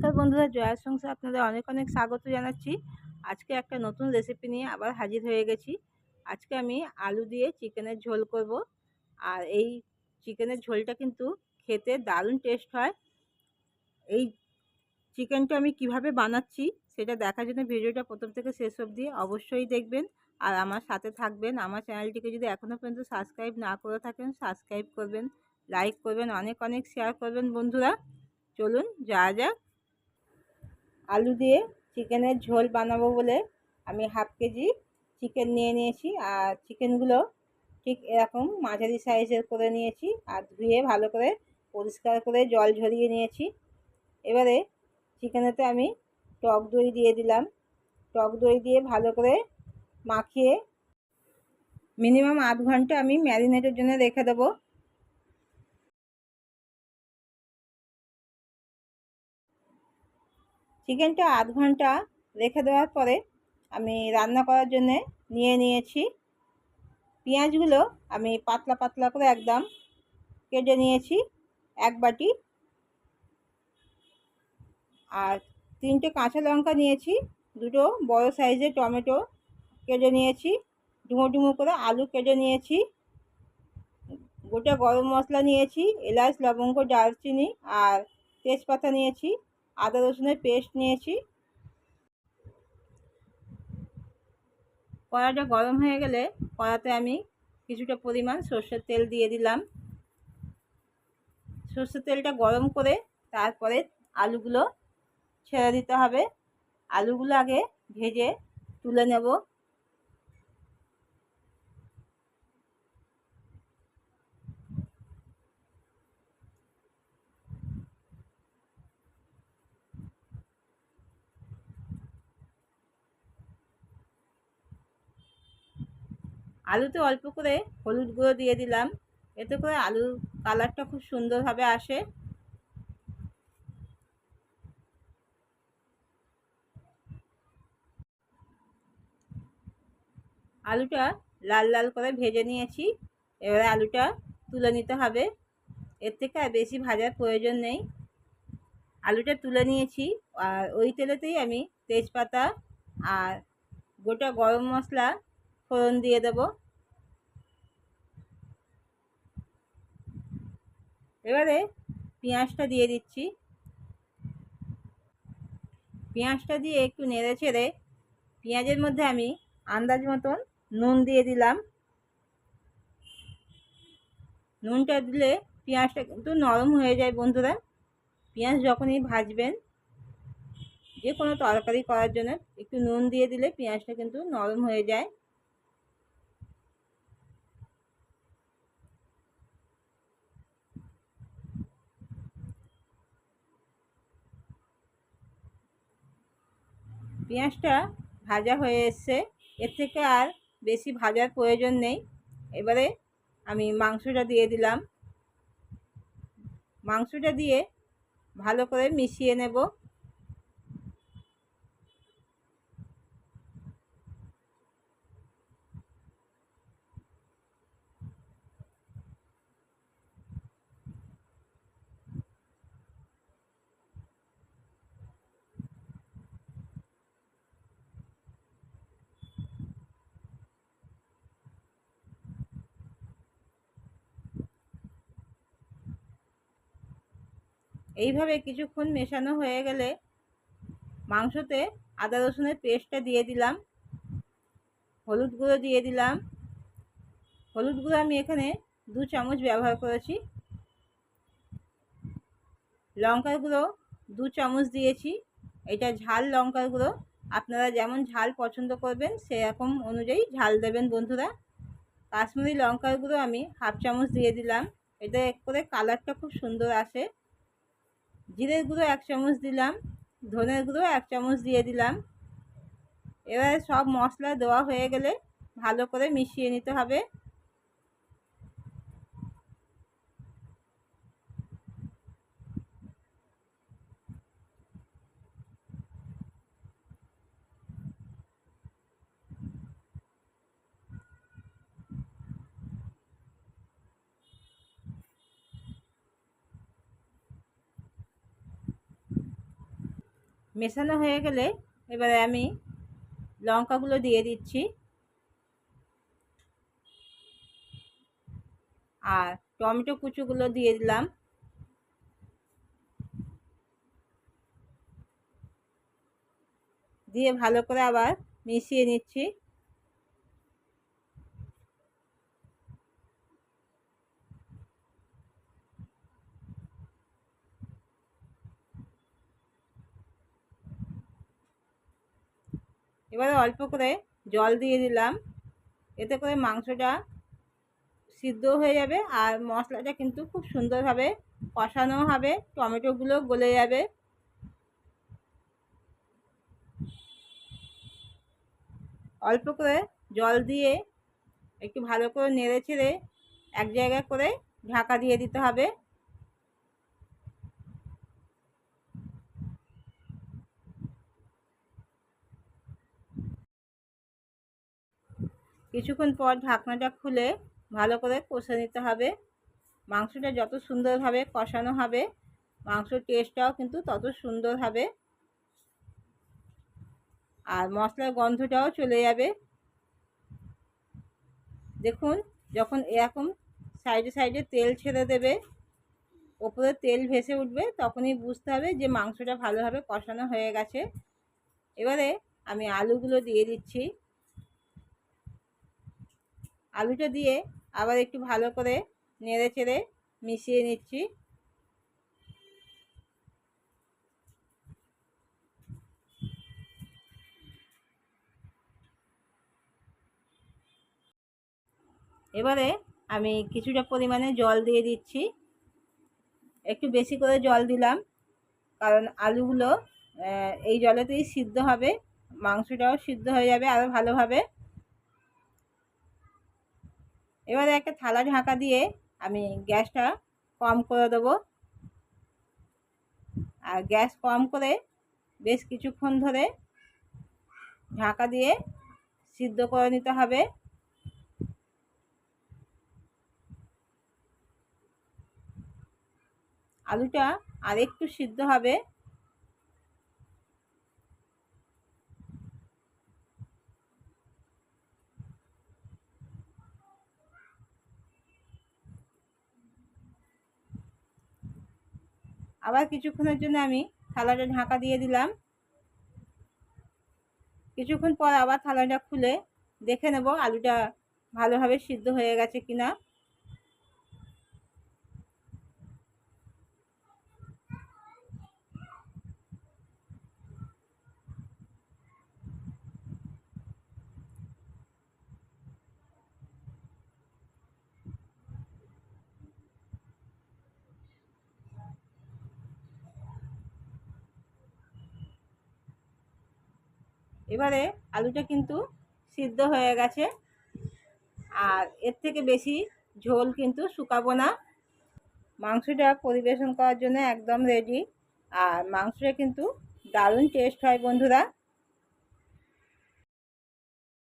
নমস্কার বন্ধুরা, জয়ার সংসারে আপনাদের অনেক অনেক স্বাগত জানাচ্ছি। আজকে একটা নতুন রেসিপি নিয়ে আবার হাজির হয়ে গেছি। আজকে আমি আলু দিয়ে চিকেনের ঝোল করব। আর এই চিকেনের ঝোলটা কিন্তু খেতে দারুণ টেস্ট হয়। এই চিকেনটা আমি কিভাবে বানাচ্ছি সেটা দেখার জন্য ভিডিওটা প্রথম থেকে শেষ অবধি অবশ্যই দেখবেন আর আমার সাথে থাকবেন। আমার চ্যানেলটিকে যদি এখনও পর্যন্ত সাবস্ক্রাইব না করে থাকেন সাবস্ক্রাইব করবেন, লাইক করবেন, অনেক অনেক শেয়ার করবেন বন্ধুরা। চলুন যাওয়া যাক। আলু দিয়ে চিকেনের ঝোল বানাবো বলে আমি হাফ কেজি চিকেন নিয়ে নিয়েছি। আর চিকেনগুলো ঠিক এরকম মাঝারি সাইজের করে নিয়েছি আর ধুয়ে ভালো করে পরিষ্কার করে জল ঝরিয়ে নিয়েছি। এবারে চিকেনেতে আমি টক দই দিয়ে দিলাম। টক দই দিয়ে ভালো করে মাখিয়ে মিনিমাম আধ ঘন্টা আমি ম্যারিনেটের জন্য রেখে দেবো। চিকেনটা আধ ঘন্টা রেখে দেওয়ার পরে আমি রান্না করার জন্যে নিয়ে নিয়েছি। পেঁয়াজগুলো আমি পাতলা পাতলা করে একদম কেটে নিয়েছি এক বাটি। আর 3টে কাঁচা লঙ্কা নিয়েছি, 2টো বড় সাইজের টমেটো কেটে নিয়েছি, ডুমো ডুমো করে আলু কেটে নিয়েছি, গোটা গরম মশলা নিয়েছি, এলাচ লবঙ্গ দারচিনি আর তেজপাতা নিয়েছি, আদা রসুনের পেস্ট নিয়েছি। কড়াটা গরম হয়ে গেলে কড়াতে আমি কিছুটা পরিমাণ সর্ষের তেল দিয়ে দিলাম। সর্ষের তেলটা গরম করে তারপরে আলুগুলো ছেড়ে দিতে হবে। আলুগুলো আগে ভেজে তুলে নেব। আলুতে অল্প করে হলুদ গুঁড়ো দিয়ে দিলাম, এতে করে আলুর কালারটা খুব সুন্দরভাবে আসে। আলুটা লাল লাল করে ভেজে নিয়েছি। এবারে আলুটা তুলে নিতে হবে, এর থেকে আর বেশি ভাজার প্রয়োজন নেই। আলুটা তুলে নিয়েছি আর ওই তেলেতেই আমি তেজপাতা আর গোটা গরম মশলা ফোড়ন দিয়ে দেব। এবারে পেঁয়াজটা দিয়ে দিচ্ছি। পেঁয়াজটা দিয়ে একটু নেড়ে ছেড়ে পেঁয়াজের মধ্যে আমি আন্দাজ মতন নুন দিয়ে দিলাম। নুনটা দিলে পেঁয়াজটা কিন্তু নরম হয়ে যায় বন্ধুরা। পেঁয়াজ যখনই ভাজবেন যে কোনো তরকারি করার জন্য একটু নুন দিয়ে দিলে পেঁয়াজটা কিন্তু নরম হয়ে যায়। পেঁয়াজটা ভাজা হয়ে এসছে, এর থেকে আর বেশি ভাজার প্রয়োজন নেই। এবারে আমি মাংসটা দিয়ে দিলাম। মাংসটা দিয়ে ভালো করে মিশিয়ে নেব। এইভাবে কিছুক্ষণ মেশানো হয়ে গেলে মাংসতে আদা রসুনের পেস্টটা দিয়ে দিলাম, হলুদ গুঁড়ো দিয়ে দিলাম। হলুদ গুঁড়ো আমি এখানে 2 চামচ ব্যবহার করেছি। লঙ্কার গুঁড়ো 2 চামচ দিয়েছি। এটা ঝাল লঙ্কার গুঁড়ো, আপনারা যেমন ঝাল পছন্দ করবেন সেরকম অনুযায়ী ঝাল দেবেন বন্ধুরা। কাশ্মীরি লঙ্কার গুঁড়ো আমি হাফ চামচ দিয়ে দিলাম, এটা করে কালারটা খুব সুন্দর আসে। জিরের গুঁড়ো 1 চামচ দিলাম, ধনের গুঁড়ো 1 চামচ দিয়ে দিলাম। এবারে সব মশলা দেওয়া হয়ে গেলে ভালো করে মিশিয়ে নিতে হবে। মেশানো হয়ে গেলে এবারে আমি লঙ্কাগুলো দিয়ে দিচ্ছি আর টমেটো কুচোগুলো দিয়ে দিলাম। দিয়ে ভালো করে আবার মিশিয়ে নিচ্ছি। এবারে অল্প করে জল দিয়ে দিলাম, এতে করে মাংসটা সিদ্ধ হয়ে যাবে আর মশলাটা কিন্তু খুব সুন্দরভাবে কষানো হবে, টমেটোগুলো গলে যাবে। অল্প করে জল দিয়ে একটু ভালো করে নেড়ে চেড়ে এক জায়গায় করে ঢাকা দিয়ে দিতে হবে। কিছুক্ষণ পর ঢাকনাটা খুলে ভালো করে কষে নিতে হবে। মাংসটা যত সুন্দরভাবে কষানো হবে মাংসর টেস্টটাও কিন্তু তত সুন্দর হবে আর মশলার গন্ধটাও চলে যাবে। দেখুন যখন এরকম সাইডে সাইডে তেল ছেড়ে দেবে, ওপরে তেল ভেসে উঠবে, তখনই বুঝতে হবে যে মাংসটা ভালোভাবে কষানো হয়ে গেছে। এবারে আমি আলুগুলো দিয়ে দিচ্ছি। আলুটা দিয়ে আবার একটু ভালো করে নেড়ে চেড়ে মিশিয়ে নিচ্ছি। এবারে আমি কিছুটা পরিমাণে জল দিয়ে দিচ্ছি, একটু বেশি করে জল দিলাম কারণ আলুগুলো এই জলেতেই সিদ্ধ হবে, মাংসটাও সিদ্ধ হয়ে যাবে আরও ভালোভাবে। এবারে একটা থালা ঢাকা দিয়ে আমি গ্যাসটা কম করে দেবো আর গ্যাস কম করে বেশ কিছুক্ষণ ধরে ঢাকা দিয়ে সিদ্ধ করে নিতে হবে। আলুটা আর একটু সিদ্ধ হবে। আবার কিছুক্ষণের জন্য আমি থালাটা ঢাকা দিয়ে দিলাম। কিছুক্ষণ পর আবার থালাটা খুলে দেখে নেব আলুটা ভালোভাবে সিদ্ধ হয়ে গেছে কিনা। এবারে আলুটা কিন্তু সিদ্ধ হয়ে গেছে আর এর থেকে বেশি ঝোল কিন্তু শুকাবো না। মাংসটা পরিবেশন করার জন্য একদম রেডি আর মাংসটা কিন্তু দারুণ টেস্ট হয় বন্ধুরা।